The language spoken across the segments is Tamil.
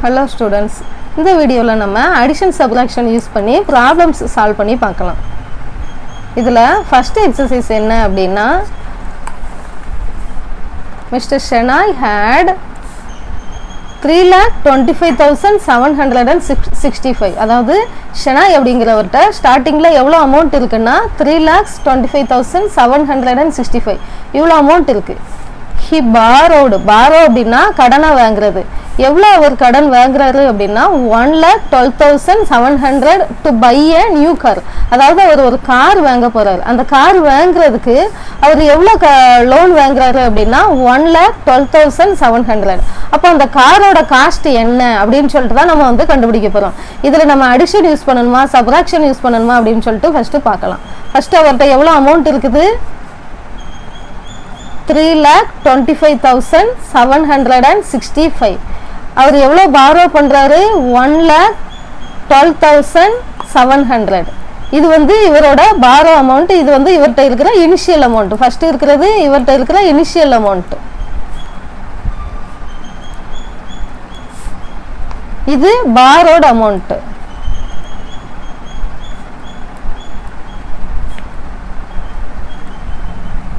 Hello students, இந்த வீடியோல நம்ம addition subtraction யூஸ் பண்ணி problems solve பண்ணி பார்க்கலாம். இதுல first exercise என்ன அப்படினா Mr. Shanai had 3,25,765. அதாவது ஷனாய் அப்படிங்கிறவர்ட்ட ஸ்டார்டிங்ல எவ்வளவு அமௌண்ட் இருக்குன்னா 3,25,765 இவ்வளவு அமௌண்ட் இருக்கு. He borrowed அப்படின்னா கடனை வாங்குறது. எவ்வளவு அவர் கடன் வாங்குறாரு அப்படின்னா 1,12,700 to buy a new car. அதாவது அவர் ஒரு கார் வாங்க போறாரு. அந்த கார் வாங்குறதுக்கு அவர் எவ்வளவு லோன் வாங்குறாரு அப்படின்னா 1,12,700. அப்போ அந்த காரோட காஸ்ட் என்ன அப்படின்னு சொல்லிட்டு தான் நம்ம வந்து கண்டுபிடிக்க போறோம். இதுல நம்ம அடிஷன் யூஸ் பண்ணணுமா சப்ராக்ஷன் யூஸ் பண்ணணுமா அப்படின்னு சொல்லிட்டு ஃபர்ஸ்ட் பார்க்கலாம். ஃபர்ஸ்ட் அவர்கிட்ட எவ்வளவு அமௌண்ட் இருக்குது 3,25,765. அவர் எவ்வளவு borrow பண்றாரு 1,12,700. இது வந்து இவரோட borrow amount. இது வந்து இவர்ட்ட இருக்கிற இனிஷியல் amount. ஃபர்ஸ்ட் இருக்கிறது இவர்ட்ட இருக்கிற இனிஷியல் amount. இது borrowed amount.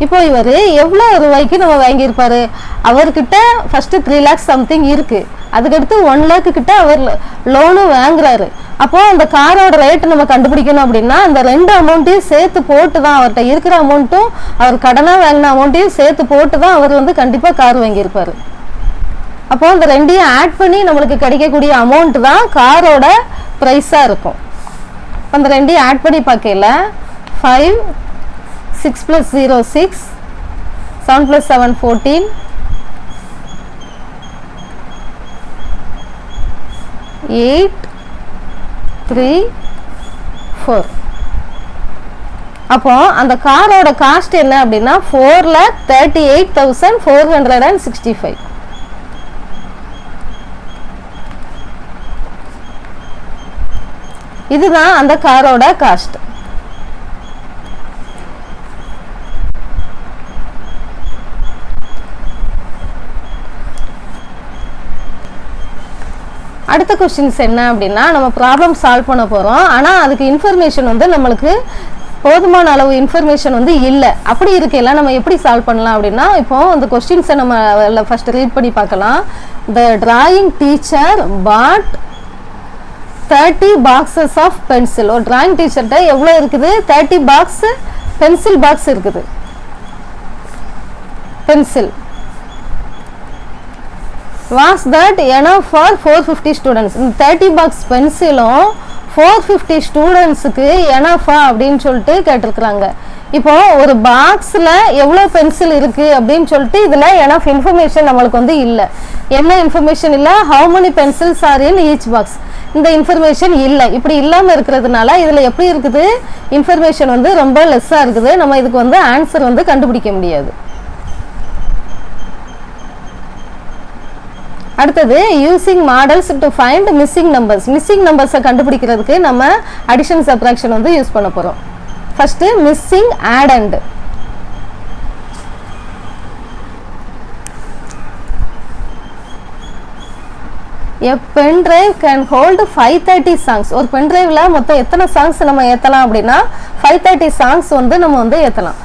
இப்போ இவர் எவ்வளவு ரூபாய்க்கு நம்ம வாங்கி இருப்பாரு அவர்கிட்ட ஃபர்ஸ்ட் 3 lakhs சம்திங் இருக்கு. அதுக்கு அடுத்து 1 lakh கிட்ட அவர் லோன் வாங்குறாரு. அப்போ அந்த காரோட ரேட் நம்ம கண்டுபிடிக்கணும் அப்படின்னா அந்த ரெண்டு அமௌண்ட்டையும் சேர்த்து போட்டு தான் அவர்கிட்ட இருக்கிற அமௌண்ட்டும் அவர் கடனா வாங்கின அமௌண்ட்டையும் சேர்த்து போட்டு தான் அவர் வந்து கண்டிப்பா கார் வாங்கி இருப்பாரு. அப்போ அந்த ரெண்டையும் ஆட் பண்ணி நம்மளுக்கு கிடைக்கக்கூடிய அமௌண்ட் தான் காரோட பிரைஸா இருக்கும். அந்த ரெண்டையும் ஆட் பண்ணி பார்க்கல 5 6 plus 0 6 7 plus 7 14 8 3 4. அப்போ அந்த காரோட காஸ்ட் என்ன அப்படின்னா 4,38,465. இதுதான் அந்த காரோட காஸ்ட். அடுத்த क्वेश्चंस என்ன அப்படினா நம்ம ப்ராப்ளம் சால்வ் பண்ண போறோம். ஆனா அதுக்கு இன்ஃபர்மேஷன் வந்து நமக்கு போதுமான அளவு இன்ஃபர்மேஷன் வந்து இல்ல. அப்படி இருக்கேல நம்ம எப்படி சால்வ் பண்ணலாம் அப்படினா இப்போ அந்த क्वेश्चंस நம்ம ஃபர்ஸ்ட் ரீட் பண்ணி பார்க்கலாம். The drawing teacher bought 30 boxes of pencil. ஒரு drawing டீச்சர்ட்ட எவ்வளவு இருக்குது 30 box பென்சில் பாக்ஸ் இருக்குது. Pencil was that enough for 450 students. இந்த 30 box பென்சிலும் 450 ஸ்டூடண்ட்ஸ்க்கு enough அப்படின்னு சொல்லிட்டு கேட்டிருக்காங்க. இப்போ ஒரு பாக்ஸ்ல எவ்வளவு பென்சில் இருக்கு அப்படின்னு சொல்லிட்டு இதுல enough இன்ஃபர்மேஷன் நம்மளுக்கு வந்து இல்ல. என்ன இன்ஃபர்மேஷன் இல்ல how many pencils are in each box. இந்த இன்ஃபர்மேஷன் இல்ல. இப்படி இல்லாம இருக்கிறதுனால இதுல எப்படி இருக்குது இன்ஃபர்மேஷன் வந்து ரொம்ப லெஸ்ஸா இருக்குது. நம்ம இதுக்கு வந்து ஆன்சர் வந்து கண்டுபிடிக்க முடியாது. அடுத்தது using models to find missing numbers. Missing நம்பர்ஸை கண்டுபிடிக்கிறதுக்கு நம்ம அடிஷன் சப்ராக்ஷன் வந்து யூஸ் பண்ண போறோம். First missing addend. A pen drive can hold 530 songs. ஒரு பென் டிரைவ்ல மொத்தம் எத்தனை சாங்ஸ் நம்ம ஏத்தலாம் அப்படின்னா 530 சாங்ஸ் வந்து நம்ம வந்து ஏத்தலாம்.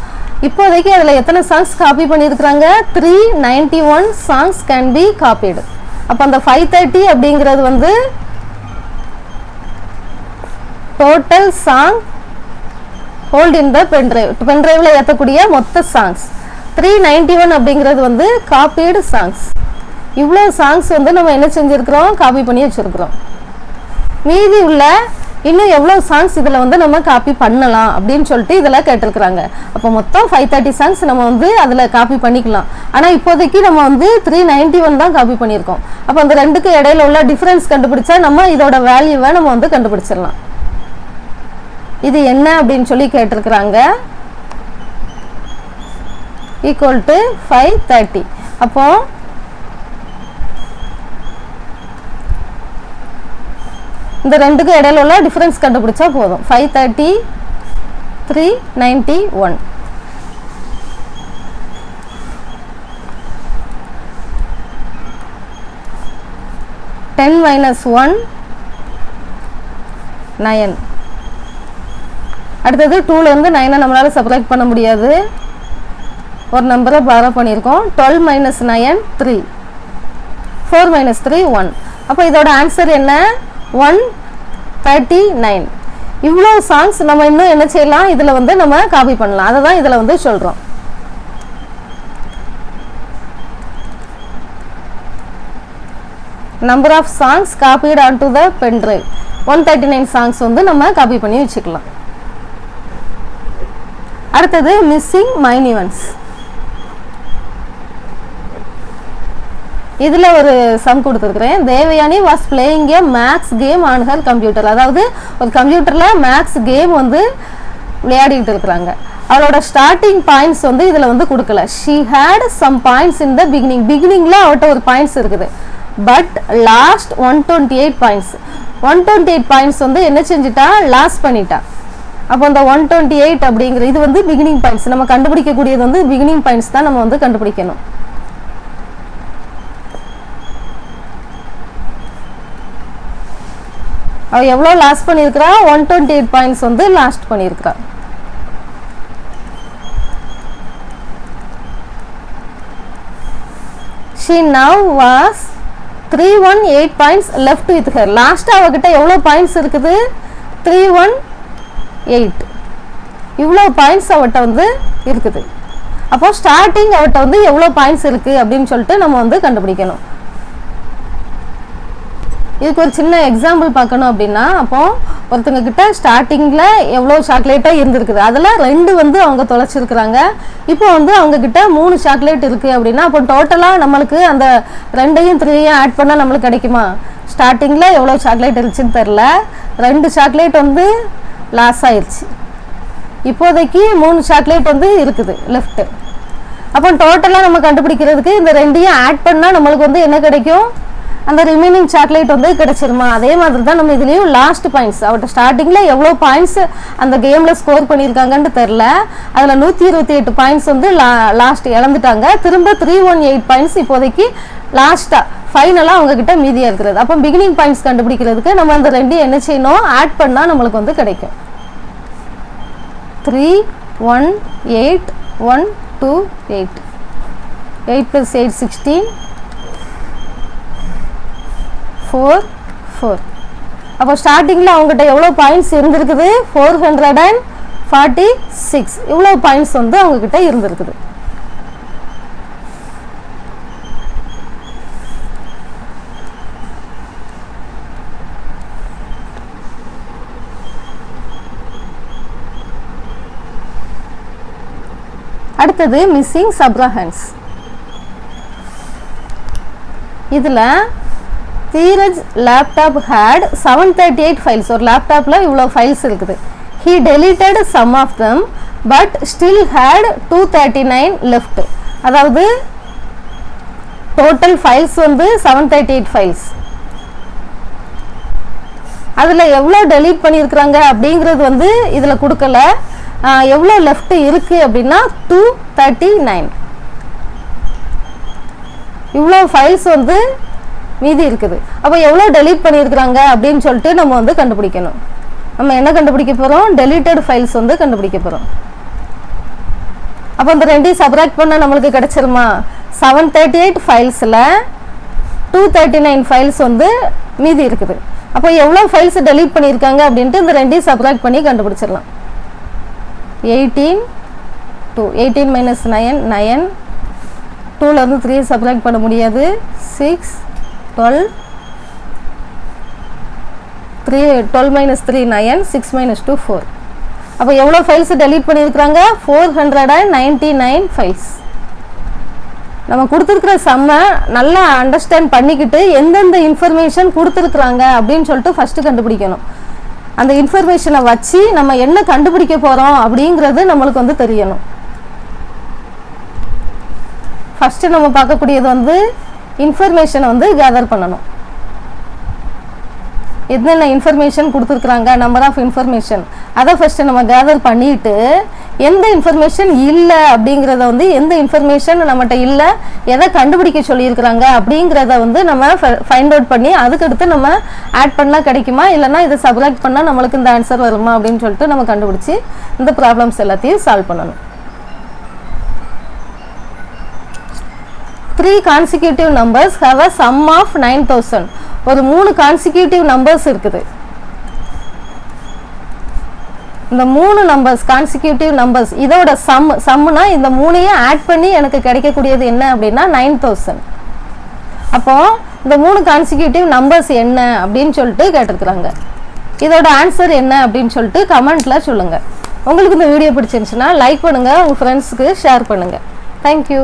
இப்போதைக்கு அதுல எத்தனை சாங்ஸ் காப்பி பண்ணியிருக்காங்க 391 songs can be copied. அப்ப அந்த 530 அப்படிங்கிறது வந்து total song hold in the pen drive. Pen டிரைவ்ல ஏத்தக்கூடிய மொத்த சாங்ஸ். 391 அப்படிங்கிறது வந்து copied songs. இவ்வளவு சாங்ஸ் வந்து நம்ம என்ன செஞ்சிருக்கிறோம் காப்பி பண்ணி வச்சிருக்கிறோம். மீதி உள்ள இன்னும் எவ்வளவு சாங்ஸ் இதுல வந்து நம்ம காப்பி பண்ணலாம் அப்படின்னு சொல்லிட்டு இதெல்லாம் கேட்டிருக்காங்க. அப்ப மொத்தம் 530 சாங்ஸ் நம்ம வந்து அதுல காப்பி பண்ணிக்கலாம். ஆனா இப்போதைக்கு நம்ம வந்து 391 தான் காப்பி பண்ணியிருக்கோம். அப்ப அந்த ரெண்டுக்கு இடையில உள்ள டிஃபரன்ஸ் கண்டுபிடிச்சா நம்ம இதோட வேல்யூவை நம்ம வந்து கண்டுபிடிச்சிடலாம். இது என்ன அப்படின்னு சொல்லி கேட்டிருக்காங்க ஈக்குவல் டு 530. அப்போ இந்த ரெண்டுக்கு இடையில உள்ள டிஃபரன்ஸ் கண்டுபிடிச்சா போதும். 530 391. 10 10 minus 1 9. அடுத்தது 2ல இருந்து 9 நம்மளால சப்ட்ராக்ட் பண்ண முடியாது, ஒரு நம்பரை பாரோ பண்ணியிருக்கோம். 12 minus 9 3, 4 minus 3 1. அப்போ இதோட ஆன்சர் என்ன? 139. இவ்வளோ சாங்ஸ் நம்ம இன்னும் என்ன செய்யலாம், இதில் வந்து நம்ம காப்பி பண்ணலாம். அதை தான் இதில் வந்து சொல்கிறோம். Number of songs copied on to the pen drive. 139 songs வந்து நம்ம காப்பி பண்ணி வச்சுக்கலாம். அடுத்தது மிஸ்ஸிங் மைன் ஈவெண்ட்ஸ். இதில் ஒரு சம் கொடுத்துருக்குறேன். Devayani was playing a maths game on her computer. அதாவது ஒரு கம்ப்யூட்டரில் மேக்ஸ் கேம் வந்து விளையாடிக்கிட்டு இருக்கிறாங்க. அவளோட ஸ்டார்டிங் பாயிண்ட்ஸ் வந்து இதில் வந்து கொடுக்கல. She had some points in the பிகினிங்கில் அவட்ட ஒரு பாயிண்ட்ஸ் இருக்குது. But last 128 points. 128 பாயிண்ட்ஸ் வந்து என்ன செஞ்சுட்டா, லாஸ் பண்ணிட்டா. அப்போ அந்த 128 அப்படிங்கிற இது வந்து பிகினிங் பாயிண்ட்ஸ். நம்ம கண்டுபிடிக்கக்கூடியது வந்து பிகினிங் பாயிண்ட்ஸ் தான் நம்ம வந்து கண்டுபிடிக்கணும். அவ எவ்வளோ லாஸ் பண்ணியிருக்கிறா? 128 பாயிண்ட்ஸ் வந்து லாஸ்ட் பண்ணியிருக்கிறா. She now was 318 points left with her. Last அவகிட்ட எவ்வளோ பாயிண்ட்ஸ் இருக்குது? 318. இவ்வளோ பாயிண்ட்ஸ் அவட்ட வந்து இருக்குது. அப்போ ஸ்டார்டிங் அவட்ட வந்து எவ்வளோ பாயிண்ட்ஸ் இருக்குது அப்படின்னு சொல்லிட்டு நம்ம வந்து கண்டுபிடிக்கணும். இதுக்கு ஒரு சின்ன எக்ஸாம்பிள் பார்க்கணும் அப்படின்னா, அப்போ ஒருத்தங்க கிட்ட ஸ்டார்டிங்கில் எவ்வளோ சாக்லேட்டாக இருந்திருக்குது, அதில் 2 வந்து அவங்க தொலைச்சிருக்கிறாங்க. இப்போ வந்து அவங்க கிட்ட 3 சாக்லேட் இருக்குது அப்படின்னா, அப்போ டோட்டலாக நம்மளுக்கு அந்த 2யும் 3யும் ஆட் பண்ணால் நம்மளுக்கு கிடைக்குமா? ஸ்டார்டிங்கில் எவ்வளோ சாக்லேட் இருந்துச்சுன்னு தெரில, 2 சாக்லேட் வந்து லாஸ் ஆயிடுச்சு. இப்போதைக்கு 3 சாக்லேட் வந்து இருக்குது லெஃப்ட்டு. அப்போ டோட்டலாக நம்ம கண்டுபிடிக்கிறதுக்கு இந்த 2யும் ஆட் பண்ணால் நம்மளுக்கு வந்து என்ன கிடைக்கும்? அந்த ரிமைனிங் சாக்லேட் வந்து கிடைச்சிருமா? அதே மாதிரி தான் நம்ம இதுலேயும் லாஸ்ட் பாயிண்ட்ஸ், அவட்ட ஸ்டார்டிங்கில் எவ்வளோ பாயிண்ட்ஸ் அந்த கேமில் ஸ்கோர் பண்ணியிருக்காங்கன்னு தெரில, அதில் 128 பாயிண்ட்ஸ் வந்து லாஸ்ட் இழந்துட்டாங்க. திரும்ப 318 பாயிண்ட்ஸ் இப்போதைக்கு லாஸ்ட்டாக ஃபைனலாக அவங்கக்கிட்ட மீதியாக இருக்கிறது. அப்போ பிகினிங் பாயிண்ட்ஸ் கண்டுபிடிக்கிறதுக்கு நம்ம அந்த 2 என்ன செய்யணும்? ஆட் பண்ணால் நம்மளுக்கு வந்து கிடைக்கும். 3 1 8 1 2 8. 8 + 8 16 4 4. அப்போ ஸ்டார்டிங்கில் அவங்ககிட்ட எவ்வளோ பாயிண்ட்ஸ் இருந்திருக்குது? 446. இவ்வளோ பாயிண்ட்ஸ் வந்து அவங்கக்கிட்ட இருந்திருக்குது. அடுத்தது மிஸ்ஸிங் சப்ராஹன்ஸ். இதில் தீரஜ் லேப்டாப் ஹேட் 738 ஃபைல்ஸ். ஒரு லேப்டாப்பில் இவ்வளோ ஃபைல்ஸ் இருக்குது. He deleted some of them but still had 239 left. அதாவது டோட்டல் ஃபைல்ஸ் வந்து 738 ஃபைல்ஸ். அதில் எவ்வளோ டெலீட் பண்ணியிருக்கிறாங்க அப்படிங்கிறது வந்து இதில் கொடுக்கல. எவ்வளோ லெஃப்ட் இருக்குது அப்படின்னா 239. இவ்வளோ ஃபைல்ஸ் வந்து மீதி இருக்குது. அப்போ எவ்வளோ டெலீட் பண்ணியிருக்கிறாங்க அப்படின்னு சொல்லிட்டு நம்ம வந்து கண்டுபிடிக்கணும். நம்ம என்ன கண்டுபிடிக்க போகிறோம்? டெலீட்டட் ஃபைல்ஸ் வந்து கண்டுபிடிக்க போகிறோம். அப்போ இந்த 2 சப்ராக்ட் பண்ணால் நம்மளுக்கு கிடைச்சிருமா? 738 ஃபைல்ஸில் 239 ஃபைல்ஸ் வந்து மீதி இருக்குது. அப்போ எவ்வளோ ஃபைல்ஸ் டெலீட் பண்ணியிருக்காங்க அப்படின்ட்டு இந்த 2 சப்ராக்ட் பண்ணி கண்டுபிடிச்சிடலாம். 18 2 18 - 9 9. 2லேருந்து 3 சப்ராக்ட் பண்ண முடியாது. 6 12 3 12 - 3 9 6 - 2 4. அப்போ எவ்வளோ ஃபைல்ஸ் டெலீட் பண்ணியிருக்கிறாங்க? 499 ஃபைல்ஸ். நம்ம கொடுத்துருக்குற செம்மை நல்லா அண்டர்ஸ்டாண்ட் பண்ணிக்கிட்டு எந்தெந்த இன்ஃபர்மேஷன் கொடுத்துருக்குறாங்க அப்படின்னு சொல்லிட்டு ஃபஸ்ட்டு கண்டுபிடிக்கணும். அந்த இன்ஃபர்மேஷனை வச்சு நம்ம என்ன கண்டுபிடிக்க போகிறோம் அப்படிங்கிறது நம்மளுக்கு வந்து தெரியணும். ஃபஸ்ட்டு நம்ம பார்க்கக்கூடியது வந்து இன்ஃபர்மேஷனை வந்து கேதர் பண்ணணும். என்னென்ன இன்ஃபர்மேஷன் கொடுத்துருக்குறாங்க, நம்பர் ஆஃப் இன்ஃபர்மேஷன், அதை ஃபஸ்ட்டு நம்ம கேதர் பண்ணிவிட்டு எந்த இன்ஃபர்மேஷன் இல்லை அப்படிங்கிறத வந்து எந்த இன்ஃபர்மேஷன் நம்மகிட்ட இல்லை, எதை கண்டுபிடிக்க சொல்லியிருக்கிறாங்க அப்படிங்கிறத வந்து நம்ம ஃபைண்ட் அவுட் பண்ணி அதுக்கடுத்து நம்ம ஆட் பண்ணால் கிடைக்குமா, இல்லைனா இதை சப்ராக்ட் பண்ணால் நம்மளுக்கு இந்த ஆன்சர் வருமா அப்படின்னு சொல்லிட்டு நம்ம கண்டுபிடிச்சி இந்த ப்ராப்ளம்ஸ் எல்லாத்தையும் சால்வ் பண்ணணும். 3 consecutive numbers have a sum of 9000. ஒரு 3 consecutive numbers இருக்குது. இந்த 3 numbers consecutive numbers இதோட சம்னா இந்த 3ஐயும் ஆட் பண்ணி எனக்கு கிடைக்கக்கூடியது என்ன அப்படின்னா 9000. அப்போ இந்த 3 consecutive numbers என்ன அப்படின்னு சொல்லிட்டு கேட்டிருக்கிறாங்க. இதோட ஆன்சர் என்ன அப்படின்னு சொல்லிட்டு கமெண்ட்ல சொல்லுங்க. உங்களுக்கு இந்த வீடியோ பிடிச்சிருந்துச்சுன்னா லைக் பண்ணுங்க, உங்க ஃப்ரெண்ட்ஸ்க்கு ஷேர் பண்ணுங்க. Thank you.